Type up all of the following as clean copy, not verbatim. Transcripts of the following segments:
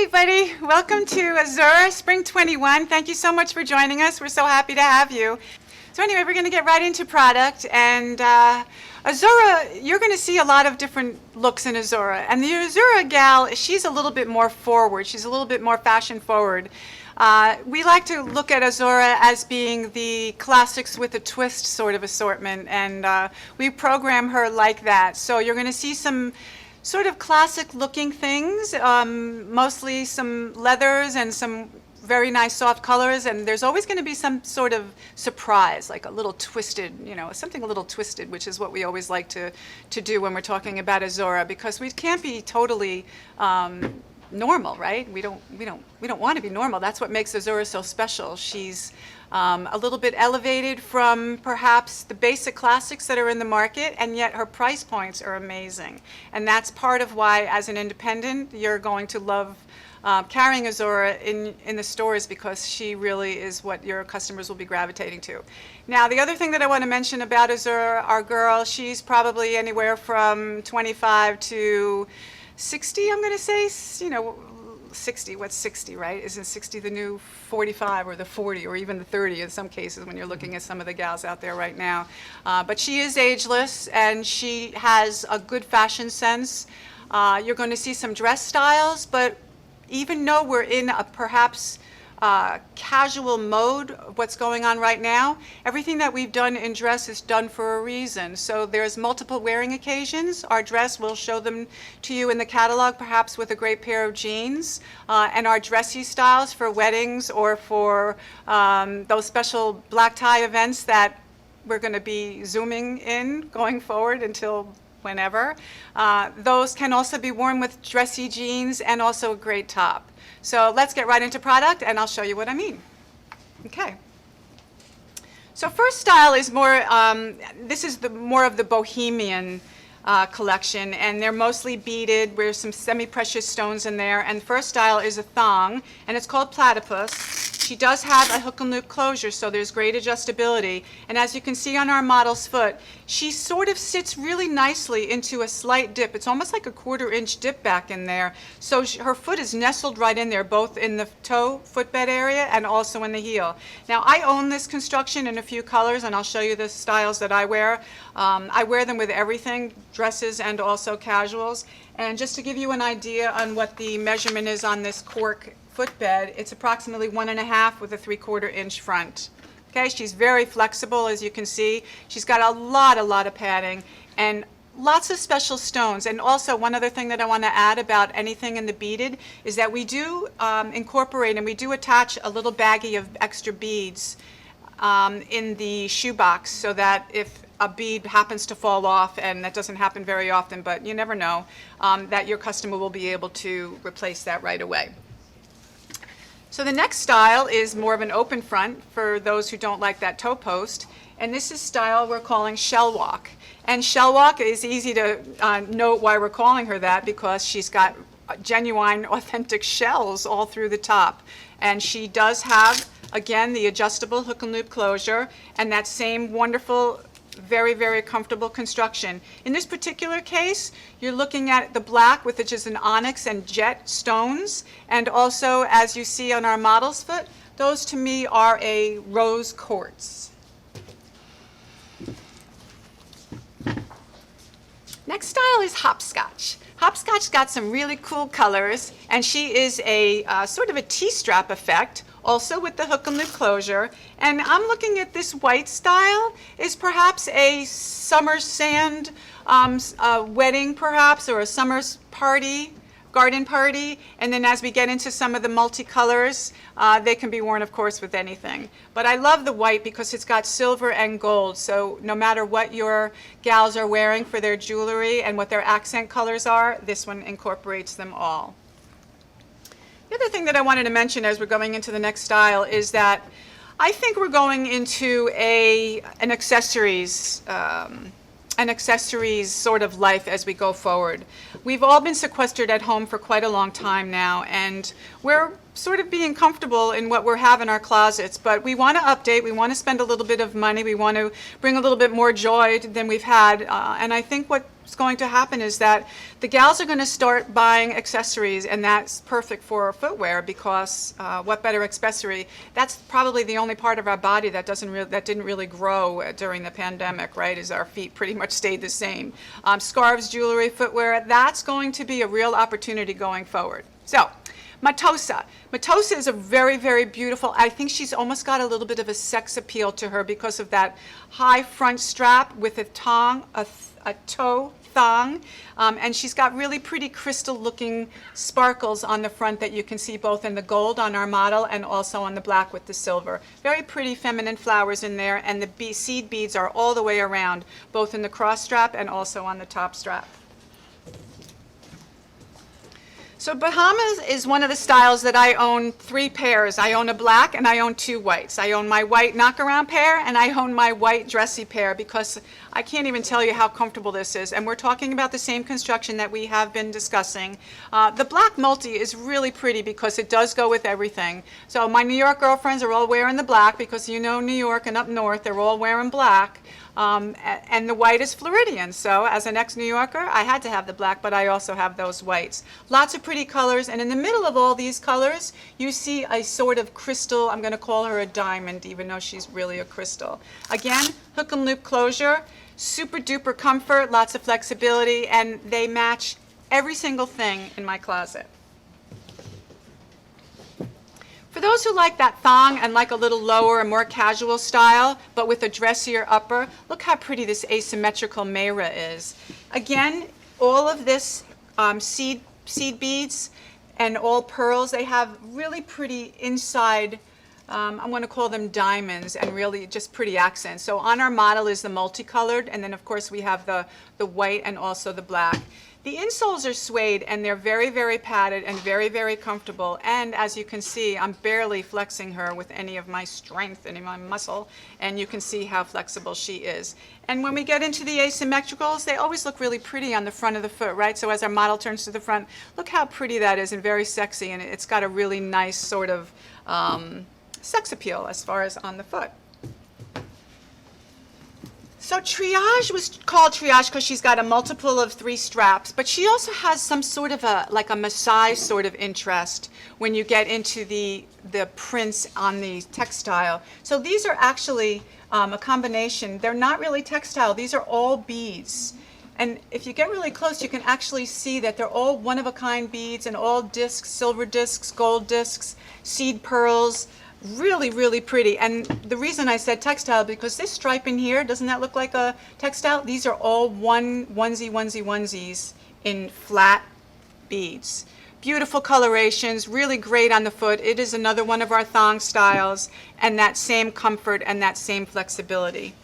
everybody. Welcome to Azura Spring 21. Thank you so much for joining us. We're so happy to have you. So anyway, we're going to get right into product. And Azura, you're going to see a lot of different looks in Azura. And the Azura gal, she's a little bit more forward. She's a little bit more fashion forward. We like to look at Azura as being the classics with a twist sort of assortment. And we program her like that. So you're going to see some sort of classic looking things, mostly some leathers and some very nice soft colors, and there's always going to be some sort of surprise, like a little twisted, you know, something a little twisted, which is what we always like to do when we're talking about Azura, because we can't be totally normal, right? We don't want to be normal. That's what makes Azura so special. She's a little bit elevated from perhaps the basic classics that are in the market, and yet her price points are amazing. And that's part of why, as an independent, you're going to love carrying Azura in the stores, because she really is what your customers will be gravitating to. Now, the other thing that I want to mention about Azura, our girl, she's probably anywhere from 25 to 60, I'm going to say, you know, 60, what's 60, right? Isn't 60 the new 45 or the 40 or even the 30 in some cases when you're looking at some of the gals out there right now? But she is ageless, and she has a good fashion sense. You're going to see some dress styles, but even though we're in a perhaps casual mode of what's going on right now, everything that we've done in dress is done for a reason. So there's multiple wearing occasions. Our dress, we'll show them to you in the catalog, perhaps with a great pair of jeans, and our dressy styles for weddings or for those special black tie events that we're going to be zooming in going forward until whenever. Those can also be worn with dressy jeans and also a great top. So let's get right into product, and I'll show you what I mean. Okay. So first style is more, this is more of the bohemian collection, and they're mostly beaded. There's some semi-precious stones in there, and first style is a thong, and it's called Platypus. She does have a hook and loop closure, so there's great adjustability. And as you can see on our model's foot, she sort of sits really nicely into a slight dip. It's almost like a 1/4 inch dip back in there. So her foot is nestled right in there, both in the toe footbed area and also in the heel. Now, I own this construction in a few colors, and I'll show you the styles that I wear. I wear them with everything, dresses and also casuals. And just to give you an idea on what the measurement is on this cork footbed, it's approximately 1.5 with a 3/4 inch front. Okay, she's very flexible, as you can see. She's got a lot of padding and lots of special stones. And also, one other thing that I want to add about anything in the beaded is that we do incorporate and we do attach a little baggie of extra beads in the shoebox, so that if a bead happens to fall off, and that doesn't happen very often, but you never know, that your customer will be able to replace that right away. So the next style is more of an open front for those who don't like that toe post, and this is style we're calling SHELLWALK. And SHELLWALK is easy to note why we're calling her that, because she's got genuine, authentic shells all through the top. And she does have, again, the adjustable hook and loop closure and that same wonderful, very comfortable construction. In this particular case, you're looking at the black, with which is an onyx and jet stones, and also, as you see on our model's foot, those to me are a rose quartz. Next style is hopscotch. Hopscotch got some really cool colors, and she is a sort of a T-strap effect, also with the hook and loop closure. And I'm looking at this white style is perhaps a summer sand wedding, perhaps, or a summer party, garden party. And then as we get into some of the multicolors, they can be worn, of course, with anything. But I love the white because it's got silver and gold. So no matter what your gals are wearing for their jewelry and what their accent colors are, this one incorporates them all. The other thing that I wanted to mention as we're going into the next style is that I think we're going into an accessories sort of life as we go forward. We've all been sequestered at home for quite a long time now, and we're sort of being comfortable in what we have in our closets, but we want to update, we want to spend a little bit of money, we want to bring a little bit more joy than we've had, and I think what's going to happen is that the gals are going to start buying accessories, and that's perfect for footwear because what better accessory? That's probably the only part of our body that didn't really grow during the pandemic, right? Is our feet pretty much stayed the same. Scarves, jewelry, footwear, that's going to be a real opportunity going forward. So, MATTOSA. MATTOSA is a very, very beautiful, I think she's almost got a little bit of a sex appeal to her because of that high front strap with a toe thong, and she's got really pretty crystal looking sparkles on the front that you can see both in the gold on our model and also on the black with the silver. Very pretty feminine flowers in there, and the seed beads are all the way around, both in the cross strap and also on the top strap. So Bahama is one of the styles that I own 3 pairs. I own a black and I own 2 whites. I own my white knockaround pair and I own my white dressy pair because I can't even tell you how comfortable this is. And we're talking about the same construction that we have been discussing. The black multi is really pretty because it does go with everything. So my New York girlfriends are all wearing the black because you know New York and up north, they're all wearing black. And the white is Floridian, so as an ex-New Yorker, I had to have the black, but I also have those whites. Lots of pretty colors, and in the middle of all these colors, you see a sort of crystal, I'm going to call her a diamond, even though she's really a crystal. Again, hook and loop closure, super duper comfort, lots of flexibility, and they match every single thing in my closet. For those who like that thong and like a little lower and more casual style, but with a dressier upper, look how pretty this asymmetrical MAYRA is. Again, all of this seed beads and all pearls, they have really pretty inside, I'm going to call them diamonds, and really just pretty accents. So on our model is the multicolored, and then of course we have the white and also the black. The insoles are suede and they're very, very padded and very, very comfortable. And as you can see, I'm barely flexing her with any of my strength, any of my muscle, and you can see how flexible she is. And when we get into the asymmetricals, they always look really pretty on the front of the foot, right? So as our model turns to the front, look how pretty that is and very sexy, and it's got a really nice sort of sex appeal as far as on the foot. So Triage was called Triage because she's got a multiple of 3 straps, but she also has some sort of like a Maasai sort of interest when you get into the prints on the textile. So these are actually a combination. They're not really textile. These are all beads. And if you get really close, you can actually see that they're all one-of-a-kind beads and all discs, silver discs, gold discs, seed pearls. Really, really pretty. And the reason I said textile, because this stripe in here, doesn't that look like a textile? These are all onesies in flat beads. Beautiful colorations, really great on the foot. It is another one of our thong styles, and that same comfort and that same flexibility.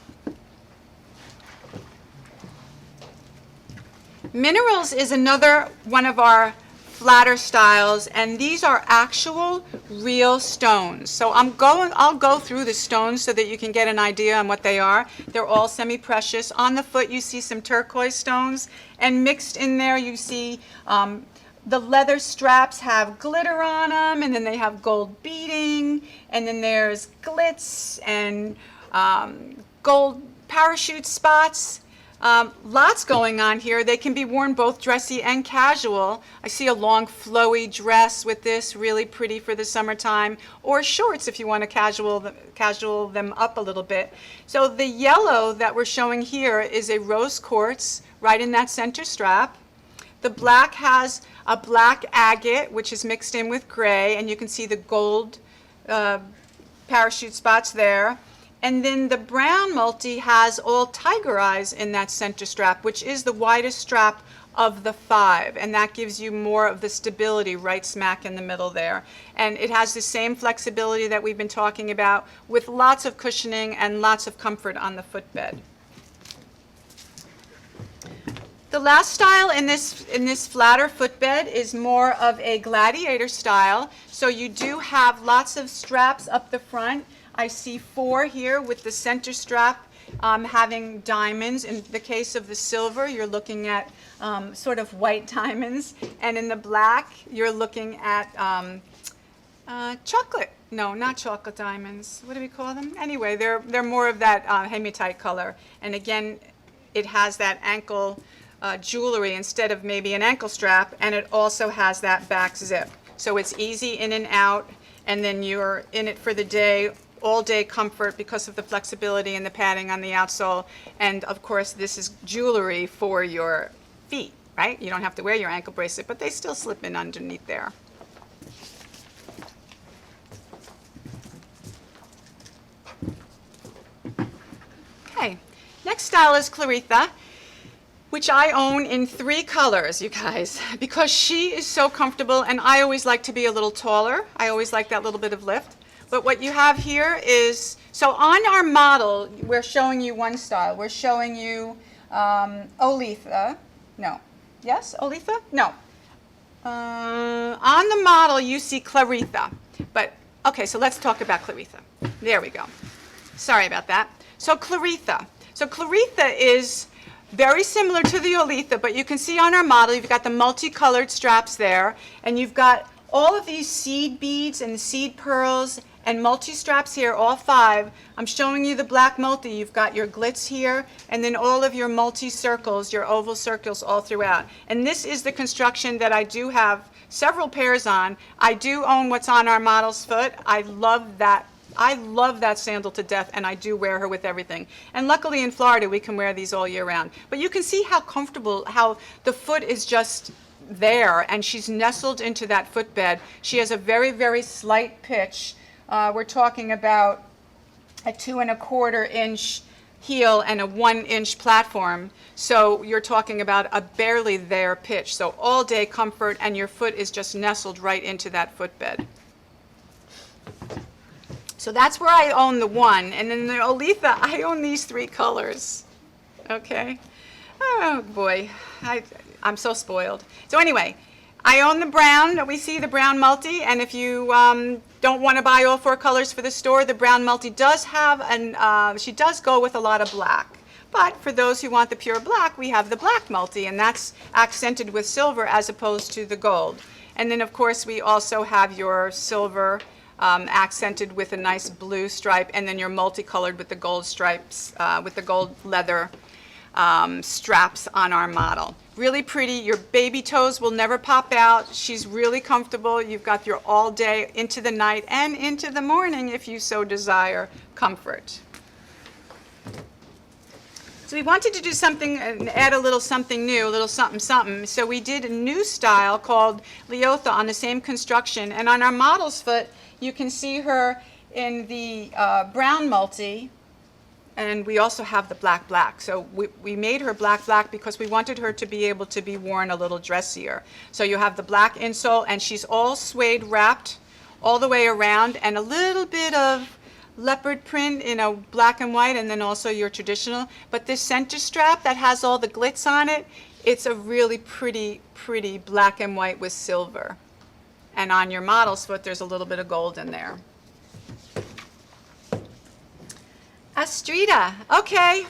Minerals is another one of our flatter styles, and these are actual real stones. So I'll go through the stones so that you can get an idea on what they are. They're all semi-precious. On the foot you see some turquoise stones, and mixed in there you see the leather straps have glitter on them, and then they have gold beading, and then there's glitz and gold parachute spots. Lots going on here. They can be worn both dressy and casual. I see a long flowy dress with this, really pretty for the summertime, or shorts if you want to casual them up a little bit. So the yellow that we're showing here is a rose quartz right in that center strap. The black has a black agate, which is mixed in with gray, and you can see the gold parachute spots there. And then the brown multi has all tiger eyes in that center strap, which is the widest strap of the 5, and that gives you more of the stability right smack in the middle there. And it has the same flexibility that we've been talking about, with lots of cushioning and lots of comfort on the footbed. The last style in this flatter footbed is more of a gladiator style. So you do have lots of straps up the front. I see 4 here with the center strap having diamonds. In the case of the silver, you're looking at sort of white diamonds. And in the black, you're looking at chocolate. No, not chocolate diamonds. What do we call them? Anyway, they're more of that hematite color. And again, it has that ankle jewelry instead of maybe an ankle strap, and it also has that back zip. So it's easy in and out, and then you're in it for the day, all day comfort because of the flexibility and the padding on the outsole. And of course, this is jewelry for your feet, right? You don't have to wear your ankle bracelet, but they still slip in underneath there. Okay, next style is CLARETHA, which I own in 3 colors, you guys, because she is so comfortable, and I always like to be a little taller. I always like that little bit of lift. But what you have here is, so on our model, we're showing you one style. We're showing you OLETHA. No. Yes, OLETHA? No. On the model, you see CLARETHA. But, okay, so let's talk about CLARETHA. There we go. Sorry about that. So CLARETHA. So CLARETHA is very similar to the OLETHA, but you can see on our model, you've got the multicolored straps there, and you've got all of these seed beads and seed pearls and multi-straps here, all 5. I'm showing you the black multi. You've got your glitz here, and then all of your multi-circles, your oval circles all throughout. And this is the construction that I do have several pairs on. I do own what's on our model's foot. I love that. I love that sandal to death, and I do wear her with everything. And luckily in Florida, we can wear these all year round. But you can see how comfortable, how the foot is just there, and she's nestled into that footbed. She has a very, very slight pitch. We're talking about a 2 1/4 inch heel and a 1 inch platform. So you're talking about a barely there pitch. So all day comfort, and your foot is just nestled right into that footbed. So that's where I own the 1. And then the OLETHA, I own these 3 colors. Okay? Oh boy, I'm so spoiled. So anyway, I own the brown. We see the brown multi, and if you don't want to buy all 4 colors for the store, the brown multi does have she does go with a lot of black. But for those who want the pure black, we have the black multi, and that's accented with silver as opposed to the gold. And then of course we also have your silver accented with a nice blue stripe, and then you're multicolored with the gold stripes, with the gold leather straps on our model. Really pretty. Your baby toes will never pop out. She's really comfortable. You've got your all day, into the night, and into the morning, if you so desire, comfort. So we wanted to do something and add a little something new, a little something something. So we did a new style called Lyotha on the same construction, and on our model's foot, you can see her in the brown multi, and we also have the black. So we made her black because we wanted her to be able to be worn a little dressier. So you have the black insole, and she's all suede wrapped all the way around, and a little bit of leopard print in a black and white, and then also your traditional. But this center strap that has all the glitz on it, it's a really pretty black and white with silver. And on your model's foot, there's a little bit of gold in there. ASTRIDA, okay.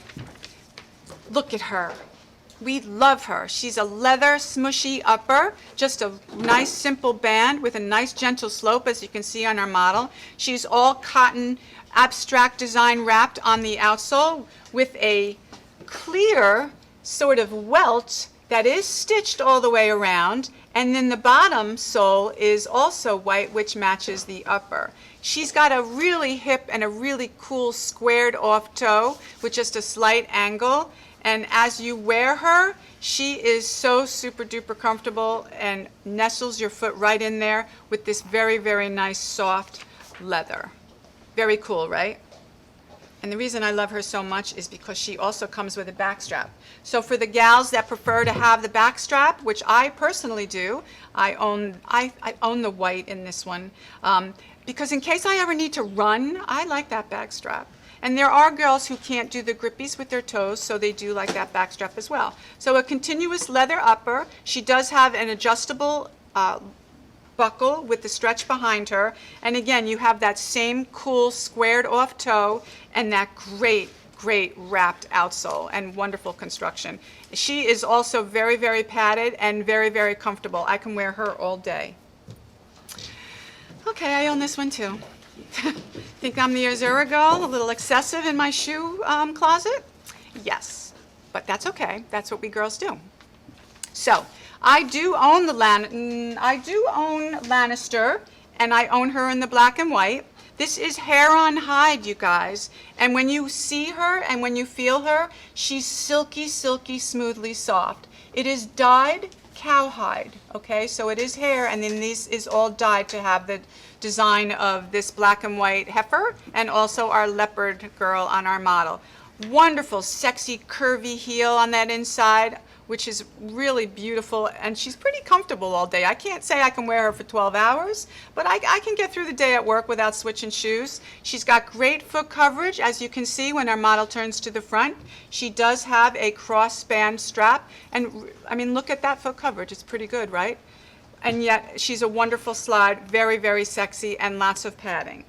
Look at her. We love her. She's a leather smushy upper, just a nice simple band with a nice gentle slope, as you can see on our model. She's all cotton abstract design wrapped on the outsole with a clear sort of welt that is stitched all the way around, and then the bottom sole is also white, which matches the upper. She's got a really hip and a really cool squared off toe with just a slight angle, and as you wear her, she is so super duper comfortable and nestles your foot right in there with this very nice soft leather. Very cool, right? And the reason I love her so much is because she also comes with a back strap. So for the gals that prefer to have the back strap, which I personally do, I own the white in this one, because in case I ever need to run, I like that back strap. And there are girls who can't do the grippies with their toes, so they do like that back strap as well. So a continuous leather upper. She does have an adjustable buckle with the stretch behind her, and again you have that same cool squared off toe and that great wrapped outsole and wonderful construction. She is also very padded and very comfortable. I can wear her all day. Okay, I own this one too. Think I'm the Azura girl, a little excessive in my shoe closet? Yes, but that's okay. That's what we girls do. So, I do own Lannister, and I own her in the black and white. This is hair on hide, you guys. And when you see her and when you feel her, she's silky, silky, smoothly soft. It is dyed cowhide, okay? So it is hair, and then this is all dyed to have the design of this black and white heifer and also our leopard girl on our model. Wonderful, sexy, curvy heel on that inside, which is really beautiful, and she's pretty comfortable all day. I can't say I can wear her for 12 hours, but I can get through the day at work without switching shoes. She's got great foot coverage, as you can see when our model turns to the front. She does have a crossband strap, and I mean, look at that foot coverage. It's pretty good, right? And yet, she's a wonderful slide, very, very sexy, and lots of padding.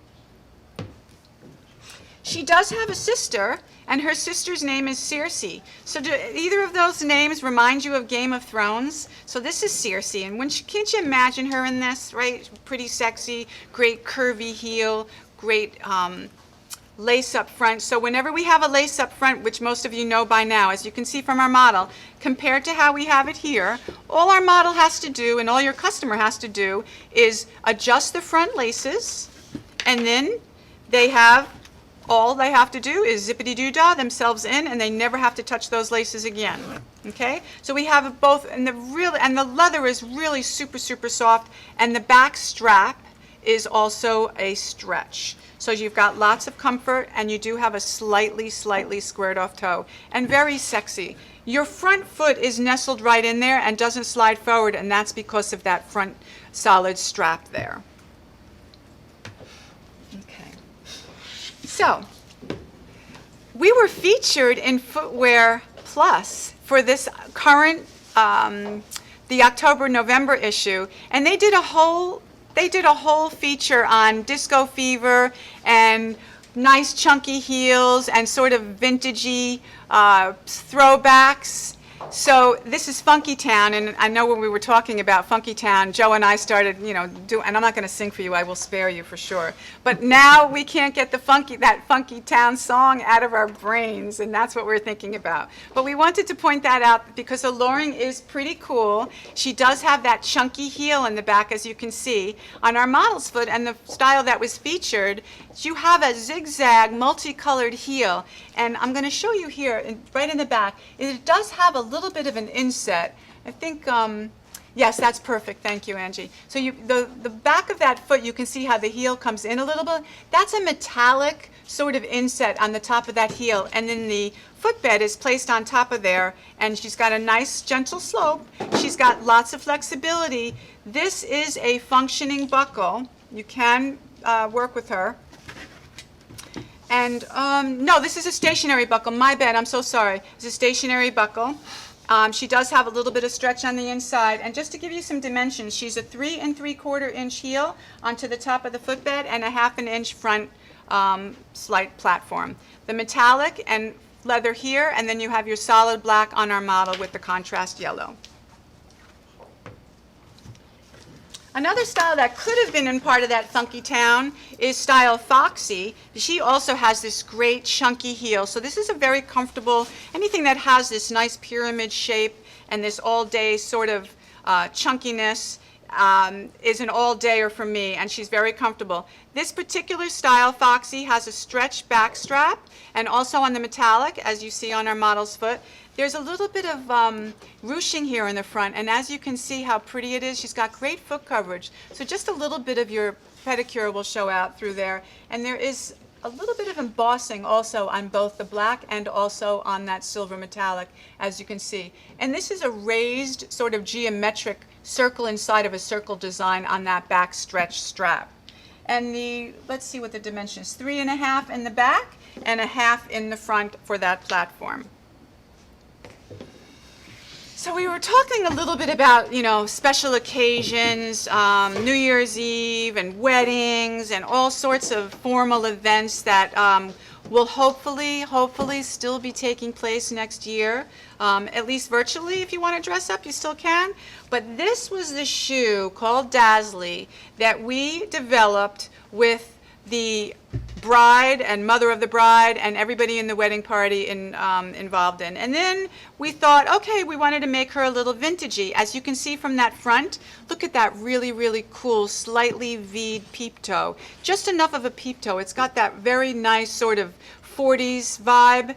She does have a sister, and her sister's name is CERSEI. So do either of those names remind you of Game of Thrones? So this is CERSEI, and can't you imagine her in this, right? Pretty sexy, great curvy heel, great lace up front. So whenever we have a lace up front, which most of you know by now, as you can see from our model, compared to how we have it here, all our model has to do, and all your customer has to do, is adjust the front laces, and then all they have to do is zippity-doo-dah themselves in, and they never have to touch those laces again. Okay? So we have both, and the leather is really super, super soft, and the back strap is also a stretch. So you've got lots of comfort, and you do have a slightly, slightly squared off toe, and very sexy. Your front foot is nestled right in there and doesn't slide forward, and that's because of that front solid strap there. So, we were featured in Footwear Plus for this current, the October-November issue, and they did a whole feature on disco fever and nice chunky heels and sort of vintagey throwbacks. So this is Funky Town, and I know when we were talking about Funky Town, Joe and I started, and I'm not going to sing for you, I will spare you for sure. But now we can't get that Funky Town song out of our brains, and that's what we're thinking about. But we wanted to point that out because Alluring is pretty cool. She does have that chunky heel in the back, as you can see. On our model's foot and the style that was featured, you have a zigzag multicolored heel, and I'm going to show you here, right in the back. It does have a little bit of an inset. I think, yes, that's perfect. Thank you, Angie. So the back of that foot, you can see how the heel comes in a little bit. That's a metallic sort of inset on the top of that heel, and then the footbed is placed on top of there, and she's got a nice gentle slope. She's got lots of flexibility. This is a functioning buckle. You can work with her. And no, this is a stationary buckle. My bad, I'm so sorry. It's a stationary buckle. She does have a little bit of stretch on the inside. And just to give you some dimensions, she's a 3 3/4 inch heel onto the top of the footbed and a 1/2 inch front slight platform. The metallic and leather here, and then you have your solid black on our model with the contrast yellow. Another style that could have been in part of that Funky Town is style FOXXY. She also has this great chunky heel. So this is a very comfortable, anything that has this nice pyramid shape and this all-day sort of chunkiness is an all-dayer for me, and she's very comfortable. This particular style, FOXXY, has a stretch back strap, and also on the metallic, as you see on our model's foot, there's a little bit of ruching here in the front, and as you can see how pretty it is, she's got great foot coverage. So just a little bit of your pedicure will show out through there, and there is a little bit of embossing also on both the black and also on that silver metallic, as you can see. And this is a raised sort of geometric circle inside of a circle design on that back stretch strap. And let's see what the dimension is, 3 1/2 in the back and a 1/2 in the front for that platform. So we were talking a little bit about, special occasions, New Year's Eve and weddings and all sorts of formal events that will hopefully still be taking place next year, at least virtually. If you want to dress up, you still can. But this was the shoe called Dazzly that we developed with the bride and mother of the bride and everybody in the wedding party involved in. And then we thought, okay, we wanted to make her a little vintagey. As you can see from that front, look at that really cool, slightly V'd peep toe. Just enough of a peep toe. It's got that very nice sort of 40s vibe.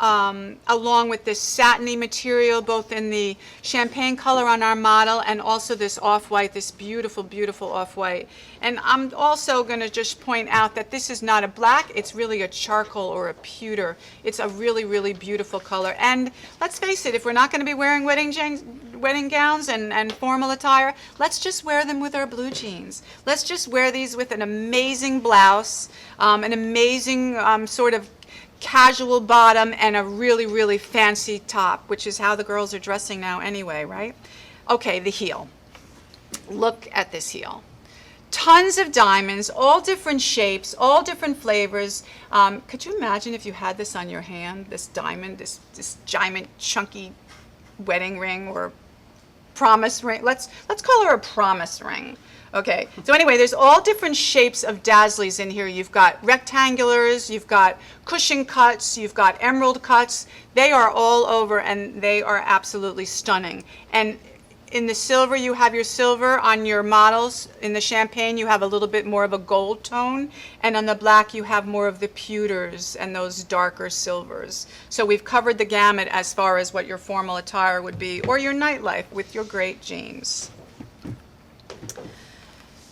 Along with this satiny material, both in the champagne color on our model and also this off-white, this beautiful off-white. And I'm also going to just point out that this is not a black, it's really a charcoal or a pewter. It's a really beautiful color. And let's face it, if we're not going to be wearing wedding gowns and formal attire, let's just wear them with our blue jeans. Let's just wear these with an amazing blouse, an amazing sort of casual bottom, and a really fancy top, which is how the girls are dressing now anyway, right? Okay, the heel. Look at this heel. Tons of diamonds, all different shapes, all different flavors. Could you imagine if you had this on your hand, this diamond, this giant chunky wedding ring or promise ring? Let's call her a promise ring. Okay, so anyway, there's all different shapes of Dazzlies in here. You've got rectangulars, you've got cushion cuts, you've got emerald cuts. They are all over and they are absolutely stunning. And in the silver, you have your silver on your models. In the champagne, you have a little bit more of a gold tone. And on the black, you have more of the pewters and those darker silvers. So we've covered the gamut as far as what your formal attire would be, or your nightlife with your great jeans.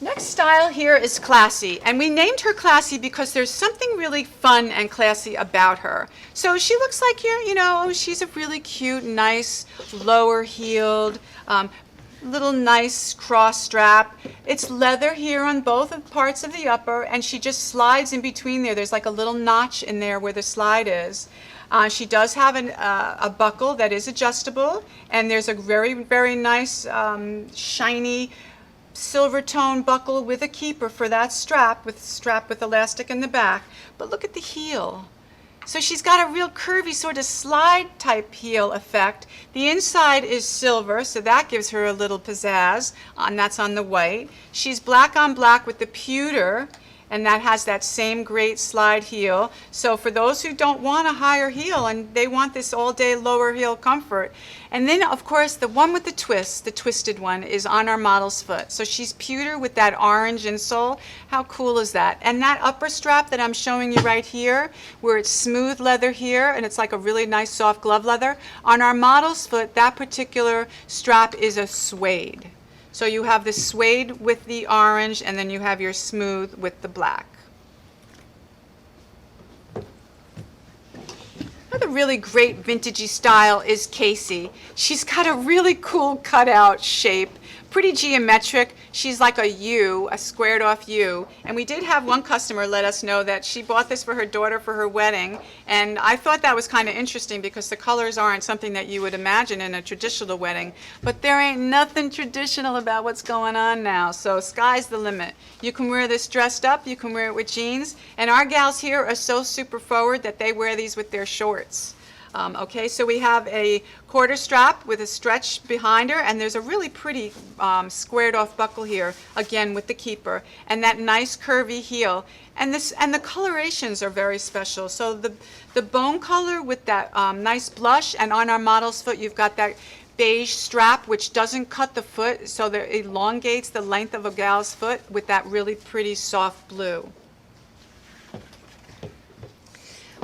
Next style here is Classy, and we named her Classy because there's something really fun and classy about her. So she looks like, you know, she's a really cute, nice, lower heeled, little nice cross strap. It's leather here on both parts of the upper, and she just slides in between there. There's like a little notch in there where the slide is. She does have a buckle that is adjustable, and there's a very nice, shiny, silver tone buckle with a keeper for that strap with elastic in the back. But look at the heel. So she's got a real curvy sort of slide type heel effect. The inside is silver, so that gives her a little pizzazz, and that's on the white. She's black on black with the pewter, and that has that same great slide heel. So for those who don't want a higher heel and they want this all day lower heel comfort. And then of course the one with the twist, the twisted one, is on our model's foot. So she's pewter with that orange insole. How cool is that? And that upper strap that I'm showing you right here, where it's smooth leather here and it's like a really nice soft glove leather, on our model's foot, that particular strap is a suede. So you have the suede with the orange, and then you have your smooth with the black. Another really great vintagey style is KACEY. She's got a really cool cutout shape, pretty geometric. She's like a U, a squared off U. And we did have one customer let us know that she bought this for her daughter for her wedding. And I thought that was kind of interesting because the colors aren't something that you would imagine in a traditional wedding. But there ain't nothing traditional about what's going on now. So sky's the limit. You can wear this dressed up, you can wear it with jeans. And our gals here are so super forward that they wear these with their shorts. Okay, so we have a quarter strap with a stretch behind her, and there's a really pretty squared off buckle here, again with the keeper, and that nice curvy heel. And the colorations are very special. So the bone color with that nice blush, and on our model's foot you've got that beige strap which doesn't cut the foot, so that elongates the length of a gal's foot with that really pretty soft blue.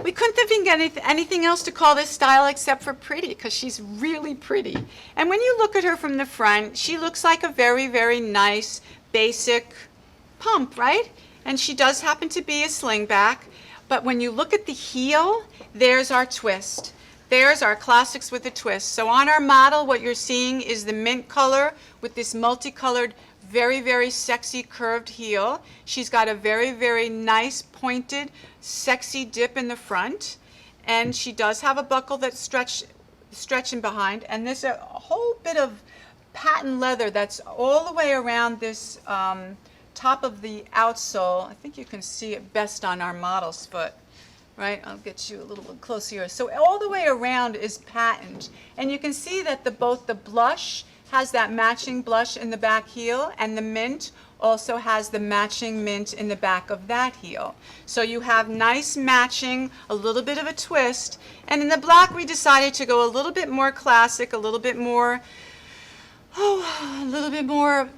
We couldn't think of anything else to call this style except for pretty, because she's really pretty. And when you look at her from the front, she looks like a very nice, basic pump, right? And she does happen to be a slingback. But when you look at the heel, there's our twist. There's our classics with the twist. So on our model, what you're seeing is the mint color with this multicolored, very sexy curved heel. She's got a very nice pointed sexy dip in the front, and she does have a buckle that's stretching behind, and there's a whole bit of patent leather that's all the way around this top of the outsole. I think you can see it best on our model's foot. right? I'll get you a little bit closer here. So all the way around is patent. And you can see that both the blush has that matching blush in the back heel, and the mint also has the matching mint in the back of that heel. So you have nice matching, a little bit of a twist. And in the black, we decided to go a little bit more classic, a little bit more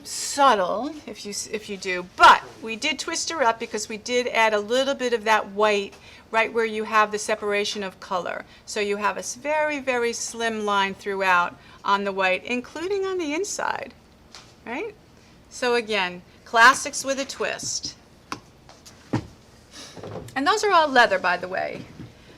subtle, if you do. But we did twist her up because we did add a little bit of that white right where you have the separation of color. So you have a very, very slim line throughout on the white, including on the inside, right? So again, classics with a twist. And those are all leather, by the way.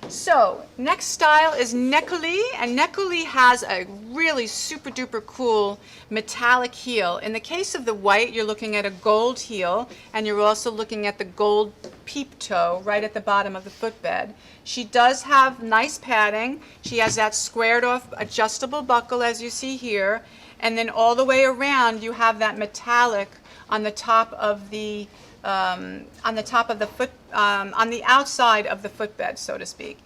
So next style is NECOLEE, and NECOLEE has a really super duper cool metallic heel. In the case of the white, you're looking at a gold heel, and you're also looking at the gold peep toe right at the bottom of the footbed. She does have nice padding. She has that squared off adjustable buckle as you see here, and then all the way around you have that metallic on the top of the on the outside of the footbed, so to speak.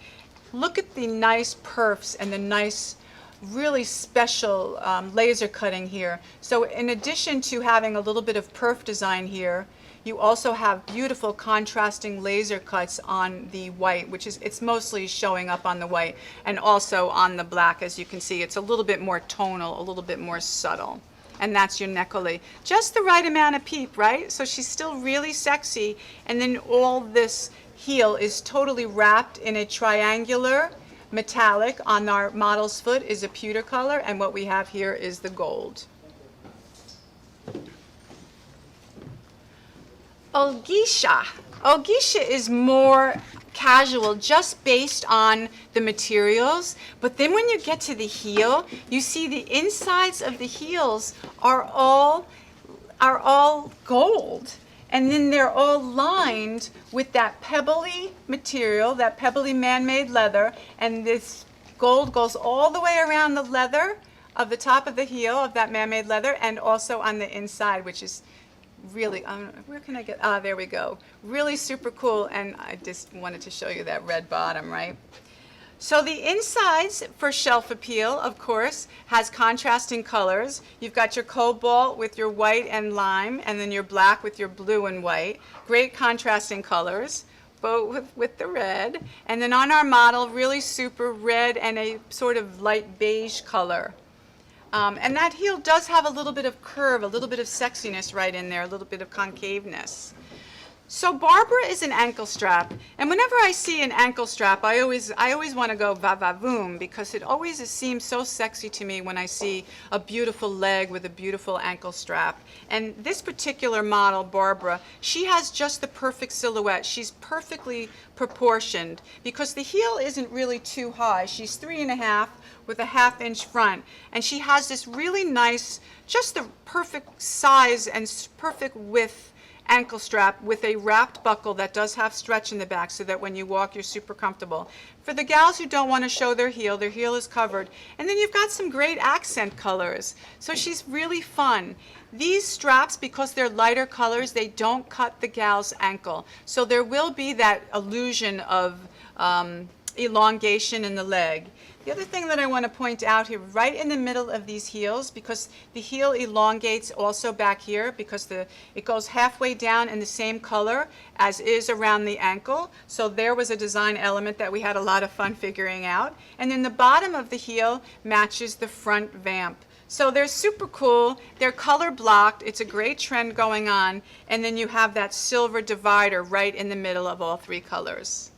Look at the nice perfs and the nice, really special laser cutting here. So in addition to having a little bit of perf design here, you also have beautiful contrasting laser cuts on the white, which is, it's mostly showing up on the white, and also on the black. As you can see, it's a little bit more tonal, a little bit more subtle. And that's your NECOLEE. Just the right amount of peep, right? So she's still really sexy, and then all this heel is totally wrapped in a triangular metallic. On our model's foot is a pewter color, and what we have here is the gold. OLGICA. OLGICA is more casual, just based on the materials, but then when you get to the heel, you see the insides of the heels are all gold, and then they're all lined with that pebbly material, that pebbly man-made leather, and this gold goes all the way around the leather of the top of the heel of that man-made leather, and also on the inside, which is really, where can I get, there we go. Really super cool, and I just wanted to show you that red bottom, right? So the insides for shelf appeal, of course, has contrasting colors. You've got your cobalt with your white and lime, and then your black with your blue and white. Great contrasting colors, both with the red. And then on our model, really super red and a sort of light beige color. And that heel does have a little bit of curve, a little bit of sexiness right in there, a little bit of concaveness. So Barbara is an ankle strap, and whenever I see an ankle strap, I always want to go va-va-voom, because it always seems so sexy to me when I see a beautiful leg with a beautiful ankle strap. And this particular model, Barbara, she has just the perfect silhouette. She's perfectly proportioned because the heel isn't really too high. She's 3.5 with a 1/2 inch front, and she has this really nice, just the perfect size and perfect width ankle strap with a wrapped buckle that does have stretch in the back, so that when you walk you're super comfortable. For the gals who don't want to show their heel is covered. And then you've got some great accent colors, so she's really fun. These straps, because they're lighter colors, they don't cut the gal's ankle, so there will be that illusion of elongation in the leg. The other thing that I want to point out here, right in the middle of these heels, because the heel elongates also back here, because it goes halfway down in the same color as is around the ankle. So there was a design element that we had a lot of fun figuring out. And then the bottom of the heel matches the front vamp. So they're super cool. They're color blocked. It's a great trend going on. And then you have that silver divider right in the middle of all three colors.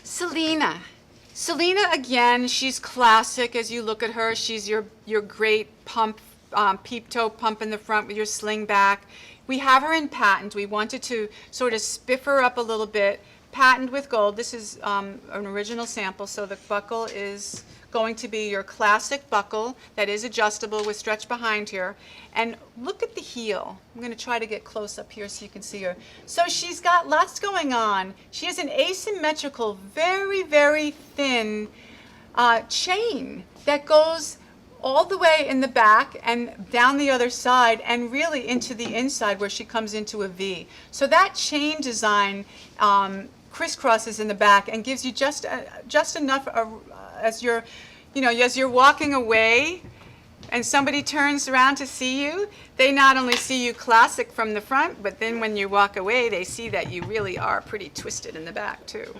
SALENA. SALENA, again, she's classic as you look at her. She's your great pump, peep toe pump in the front with your sling back. We have her in patent. We wanted to sort of spiff her up a little bit. Patent with gold. This is an original sample, so the buckle is going to be your classic buckle that is adjustable with stretch behind here. And look at the heel. I'm going to try to get close up here so you can see her. So she's got lots going on. She has an asymmetrical, very, very thin chain that goes all the way in the back and down the other side and really into the inside where she comes into a V. So that chain design crisscrosses in the back and gives you just enough as you're, as you're walking away and somebody turns around to see you, they not only see you classic from the front, but then when you walk away, they see that you really are pretty twisted in the back too.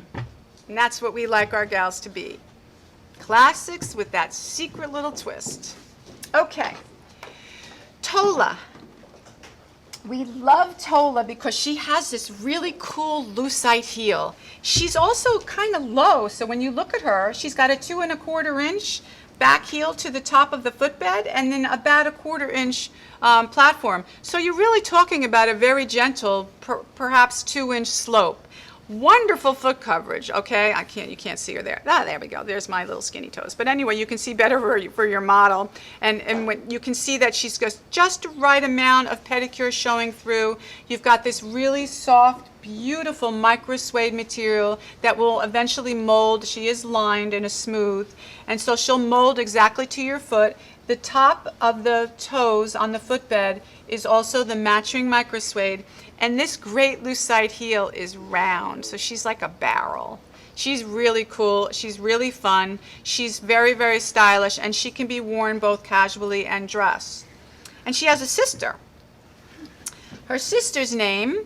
And that's what we like our gals to be. Classics with that secret little twist. Okay, TOLLA. We love TOLLA because she has this really cool lucite heel. She's also kind of low, so when you look at her, she's got a 2 1/4 inch back heel to the top of the footbed and then about a 1/4 inch platform. So you're really talking about a very gentle, perhaps 2 inch slope. Wonderful foot coverage, okay? You can't see her there. There we go. There's my little skinny toes. But anyway, you can see better for your model. And when you can see that she's got just the right amount of pedicure showing through. You've got this really soft, beautiful micro suede material that will eventually mold. She is lined in a smooth. And so she'll mold exactly to your foot. The top of the toes on the footbed is also the matching micro suede. And this great lucite heel is round, so she's like a barrel. She's really cool, she's really fun, she's very, very stylish, and she can be worn both casually and dress. And she has a sister. Her sister's name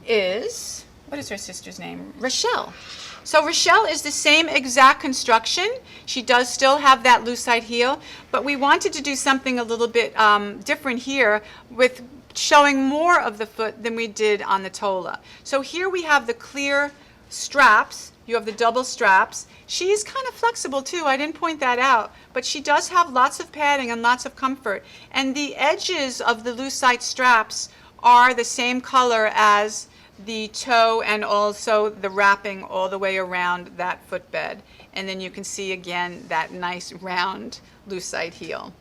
is, what is her sister's name? Rochelle. So Rochelle is the same exact construction. She does still have that lucite heel, but we wanted to do something a little bit different here with showing more of the foot than we did on the TOLLA. So here we have the clear straps. You have the double straps. She's kind of flexible too. I didn't point that out, but she does have lots of padding and lots of comfort. And the edges of the lucite straps are the same color as the toe and also the wrapping all the way around that footbed. And then you can see again that nice round lucite heel.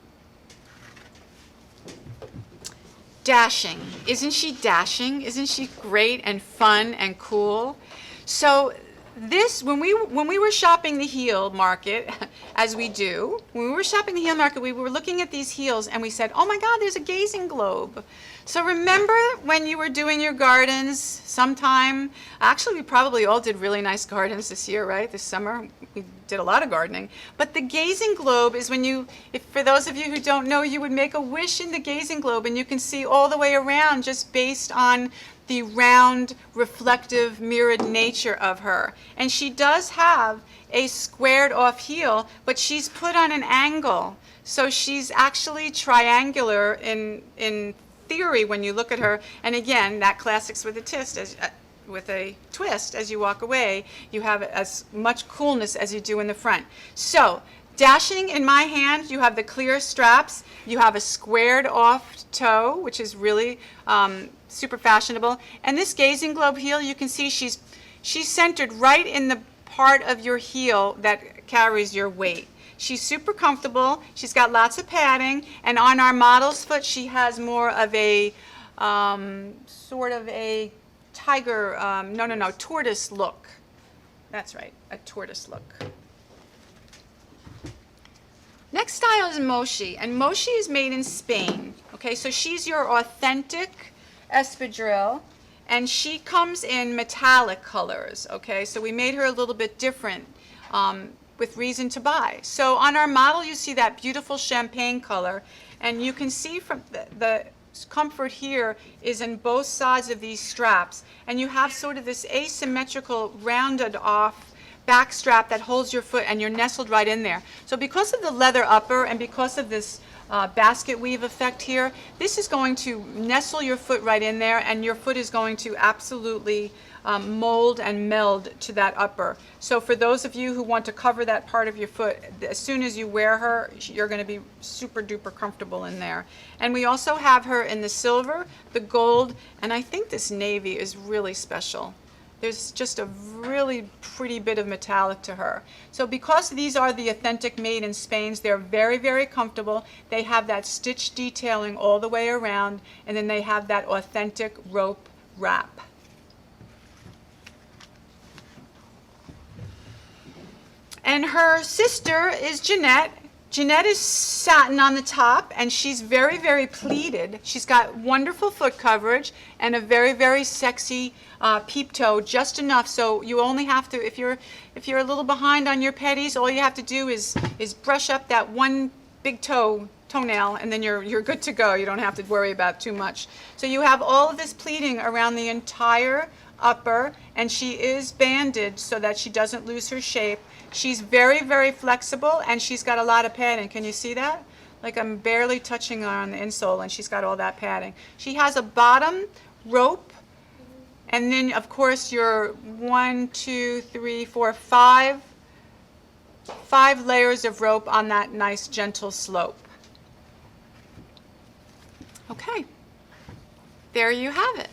Dashing. Isn't she dashing? Isn't she great and fun and cool? So this, when we were shopping the heel market, as we do, when we were shopping the heel market, we were looking at these heels and we said, oh my God, there's a gazing globe. So remember when you were doing your gardens sometime? Actually, we probably all did really nice gardens this year, right? This summer, we did a lot of gardening. But the gazing globe is when you, for those of you who don't know, you would make a wish in the gazing globe and you can see all the way around just based on the round, reflective, mirrored nature of her. And she does have a squared off heel, but she's put on an angle. So she's actually triangular in theory when you look at her. And again, that classics with a twist as you walk away, you have as much coolness as you do in the front. So dashing in my hand, you have the clear straps, you have a squared off toe, which is really super fashionable. And this gazing globe heel, you can see she's centered right in the part of your heel that carries your weight. She's super comfortable, she's got lots of padding, and on our model's foot she has more of a sort of a tiger, tortoise look. That's right, a tortoise look. Next style is MOSHE, and MOSHE is made in Spain. Okay, so she's your authentic espadrille, and she comes in metallic colors. Okay, so we made her a little bit different with reason to buy. So on our model, you see that beautiful champagne color, and you can see from the comfort here is in both sides of these straps, and you have sort of this asymmetrical, rounded off back strap that holds your foot, and you're nestled right in there. So because of the leather upper and because of this basket weave effect here, this is going to nestle your foot right in there, and your foot is going to absolutely mold and meld to that upper. So for those of you who want to cover that part of your foot, as soon as you wear her, you're going to be super duper comfortable in there. And we also have her in the silver, the gold, and I think this navy is really special. There's just a really pretty bit of metallic to her. So because these are the authentic made in Spain, they're very, very comfortable. They have that stitch detailing all the way around, and then they have that authentic rope wrap. And her sister is Jeanette, Jeanette is satin on the top, and she's very, very pleated. She's got wonderful foot coverage and a very, very sexy peep toe, just enough so you only have to, if you're a little behind on your petties, all you have to do is brush up that one big toenail, and then you're good to go. You don't have to worry about too much. So you have all of this pleating around the entire upper, and she is banded so that she doesn't lose her shape. She's very, very flexible, and she's got a lot of padding. Can you see that? Like I'm barely touching her on the insole, and she's got all that padding. She has a bottom rope, and then of course your 1, 2, 3, 4, 5 layers of rope on that nice gentle slope. Okay, there you have it.